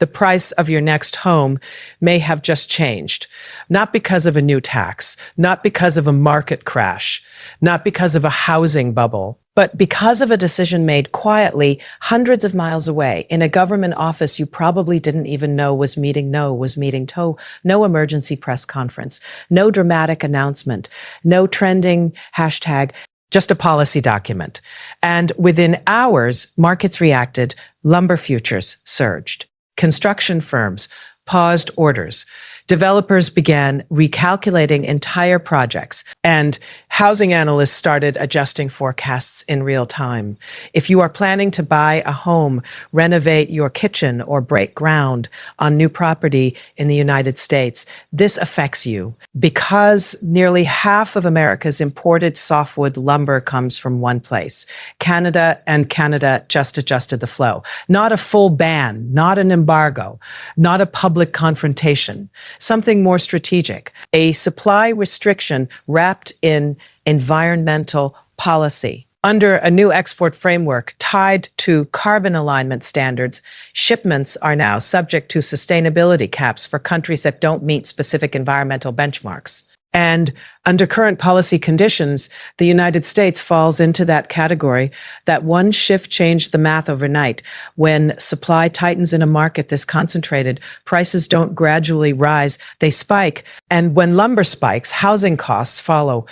The price of your next home may have just changed, not because of a new tax, not because of a market crash, not because of a housing bubble, but because of a decision made quietly hundreds of miles away in a government office you probably didn't even know was meeting no emergency press conference, no dramatic announcement, no trending hashtag, just a policy document. And within hours, markets reacted, lumber futures surged. Construction firms paused orders. Developers began recalculating entire projects, and housing analysts started adjusting forecasts in real time. If you are planning to buy a home, renovate your kitchen, or break ground on new property in the United States, this affects you because nearly half of America's imported softwood lumber comes from one place, Canada, and Canada just adjusted the flow. Not a full ban, not an embargo, not a public confrontation. Something more strategic, a supply restriction wrapped in environmental policy. Under a new export framework tied to carbon alignment standards, shipments are now subject to sustainability caps for countries that don't meet specific environmental benchmarks. And under current policy conditions, the United States falls into that category. That one shift changed the math overnight. When supply tightens in a market this concentrated, prices don't gradually rise, they spike. And when lumber spikes, housing costs follow.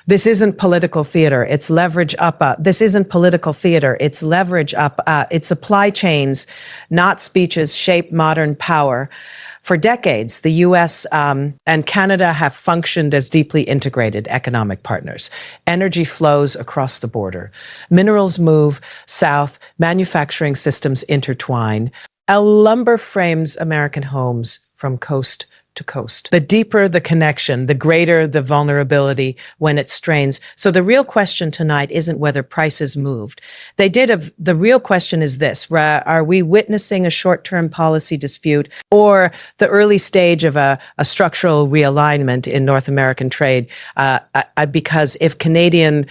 This isn't political theater, it's leverage up. This isn't political theater, it's leverage up. It's supply chains, not speeches, shape modern power. For decades, the U.S. And Canada have functioned as deeply integrated economic partners. Energy flows across the border. Minerals move south. Manufacturing systems intertwine. Lumber frames American homes from coast to coast. The deeper the connection, the greater the vulnerability when it strains. So the real question tonight isn't whether prices moved. The real question is this: are we witnessing a short-term policy dispute or the early stage of a structural realignment in North American trade? Because if Canadian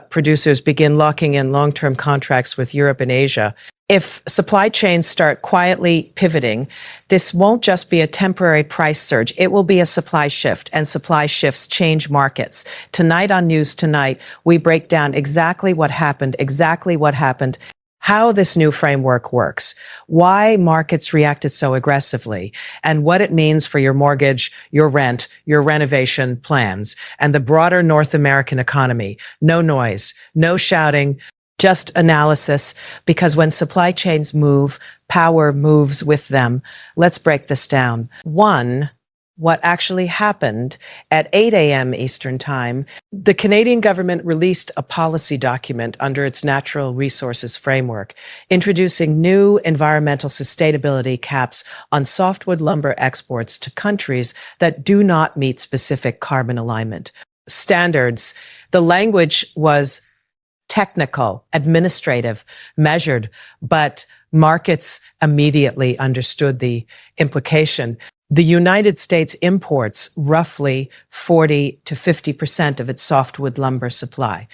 producers begin locking in long-term contracts with Europe and Asia, if supply chains start quietly pivoting, this won't just be a temporary price surge. It will be a supply shift, and supply shifts change markets. Tonight on NewsTonight, we break down exactly what happened, how this new framework works, why markets reacted so aggressively, and what it means for your mortgage, your rent, your renovation plans, and the broader North American economy. No noise, no shouting, just analysis, because when supply chains move, power moves with them. Let's break this down. One, what actually happened at 8 a.m. Eastern Time, the Canadian government released a policy document under its natural resources framework, introducing new environmental sustainability caps on softwood lumber exports to countries that do not meet specific carbon alignment standards. The language was technical, administrative, measured, but markets immediately understood the implication. The United States imports roughly 40 to 50% of its softwood lumber supply.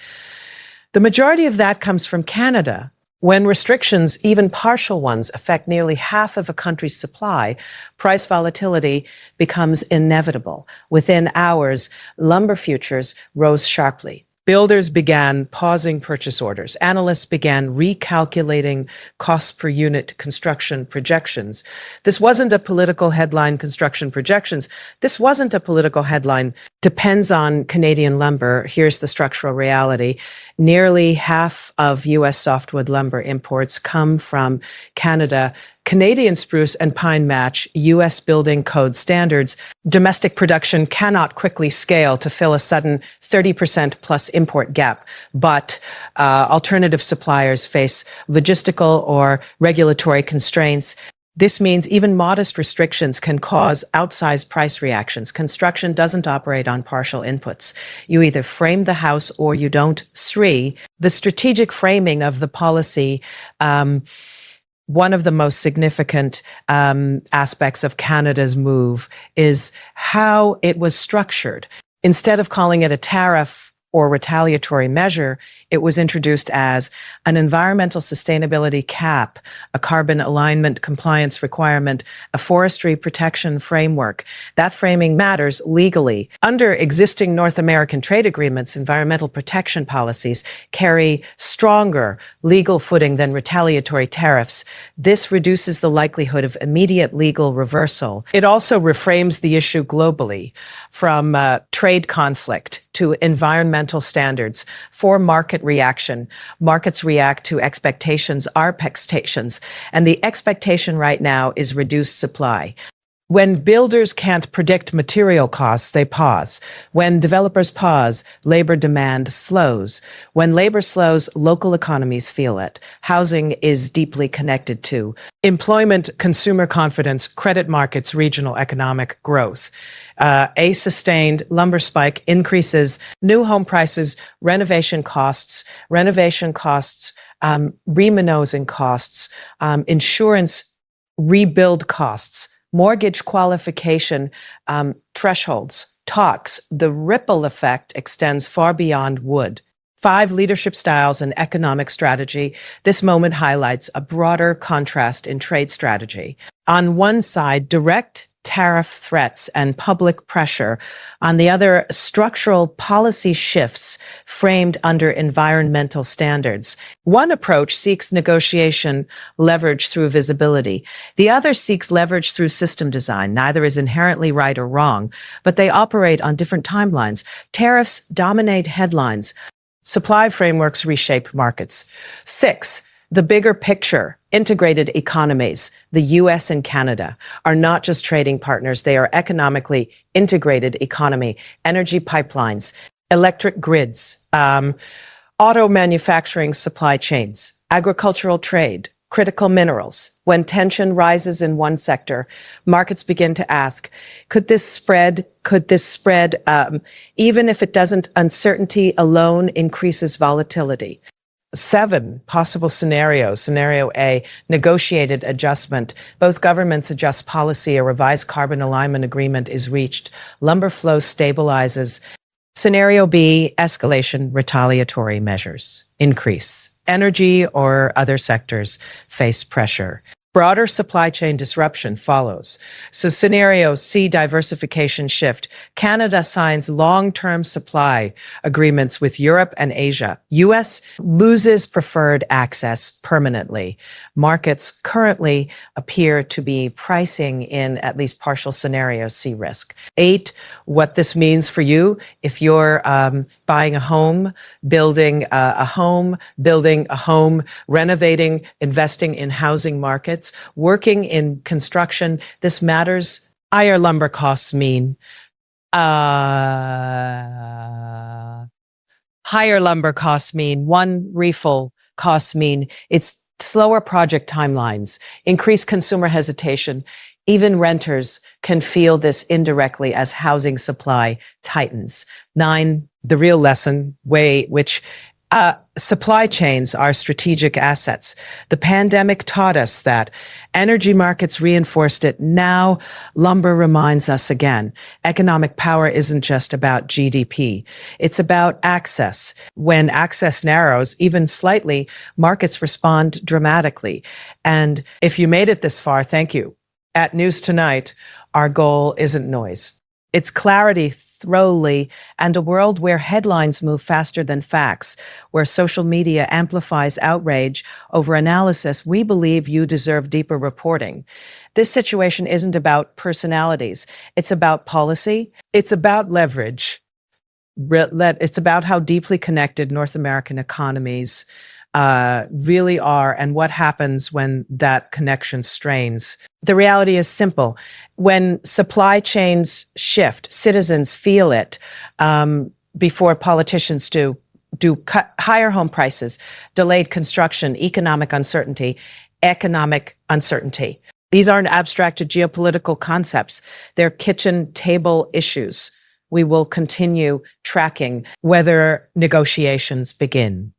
The majority of that comes from Canada. When restrictions, even partial ones, affect nearly half of a country's supply, price volatility becomes inevitable. Within hours, lumber futures rose sharply. Builders began pausing purchase orders. Analysts began recalculating cost per unit construction projections. This wasn't a political headline, construction projections. This wasn't a political headline. Depends on Canadian lumber. Here's the structural reality. Nearly half of U.S. softwood lumber imports come from Canada. Canadian spruce and pine match U.S. building code standards. Domestic production cannot quickly scale to fill a sudden 30% plus import gap, but alternative suppliers face logistical or regulatory constraints. This means even modest restrictions can cause outsized price reactions. Construction doesn't operate on partial inputs. You either frame the house or you don't. Three, the strategic framing of the policy, one of the most significant aspects of Canada's move is how it was structured. Instead of calling it a tariff, or retaliatory measure, it was introduced as an environmental sustainability cap, a carbon alignment compliance requirement, a forestry protection framework. That framing matters legally. Under existing North American trade agreements, environmental protection policies carry stronger legal footing than retaliatory tariffs. This reduces the likelihood of immediate legal reversal. It also reframes the issue globally from trade conflict to environmental standards for market reaction. Markets react to expectations, our expectations, and the expectation right now is reduced supply. When builders can't predict material costs, they pause. When developers pause, labor demand slows. When labor slows, local economies feel it. Housing is deeply connected to employment, consumer confidence, credit markets, regional economic growth. A sustained lumber spike increases new home prices, renovation costs, remonosing costs, insurance rebuild costs, mortgage qualification thresholds, talks. The ripple effect extends far beyond wood. 5 leadership styles and economic strategy. This moment highlights a broader contrast in trade strategy. On one side, direct tariff threats and public pressure. On the other, structural policy shifts framed under environmental standards. One approach seeks negotiation leverage through visibility. The other seeks leverage through system design. Neither is inherently right or wrong, but they operate on different timelines. Tariffs dominate headlines. Supply frameworks reshape markets. 6, the bigger picture. Integrated economies, the US and Canada, are not just trading partners, they are economically integrated economy, energy pipelines, electric grids, auto manufacturing supply chains, agricultural trade, critical minerals. When tension rises in one sector, markets begin to ask, could this spread, even if it doesn't, uncertainty alone increases volatility. 7 possible scenarios. Scenario A, negotiated adjustment. Both governments adjust policy. A revised carbon alignment agreement is reached. Lumber flow stabilizes. Scenario B, escalation, retaliatory measures increase. Energy or other sectors face pressure. Broader supply chain disruption follows. So scenario C, diversification shift. Canada signs long-term supply agreements with Europe and Asia. US loses preferred access permanently. Markets currently appear to be pricing in at least partial scenario C risk. 8, what this means for you if you're buying a home, building a home, renovating, investing in housing markets, working in construction. This matters. Higher lumber costs mean one refill costs mean it's slower project timelines, increased consumer hesitation. Even renters can feel this indirectly as housing supply tightens. 9, the real lesson, which supply chains are strategic assets. The pandemic taught us that. Energy markets reinforced it. Now, lumber reminds us again. Economic power isn't just about GDP. It's about access. When access narrows, even slightly, markets respond dramatically. And if you made it this far, thank you. At NewsTonight, our goal isn't noise. It's clarity thoroughly, and a world where headlines move faster than facts, where social media amplifies outrage over analysis. We believe you deserve deeper reporting. This situation isn't about personalities. It's about policy. It's about leverage. It's about how deeply connected North American economies really are and what happens when that connection strains. The reality is simple. When supply chains shift, citizens feel it before politicians do higher home prices, delayed construction, economic uncertainty. These aren't abstracted geopolitical concepts. They're kitchen table issues. We will continue tracking whether negotiations begin,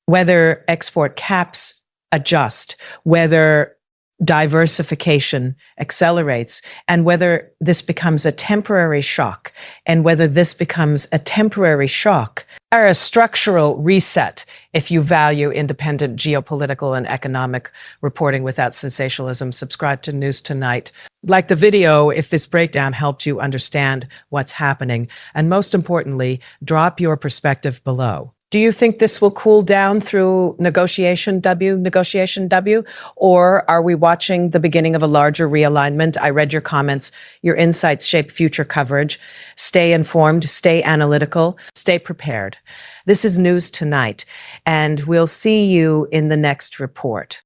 whether export caps adjust, whether diversification accelerates, and whether this becomes a temporary shock. And whether this becomes a temporary shock Are a structural reset if you value independent geopolitical and economic reporting without sensationalism. Subscribe to News Tonight. Like the video if this breakdown helped you understand what's happening. And most importantly, drop your perspective below. Do you think this will cool down through negotiation W, or are we watching the beginning of a larger realignment? I read your comments. Your insights shape future coverage. Stay informed, stay analytical, stay prepared. This is News Tonight, and we'll see you in the next report.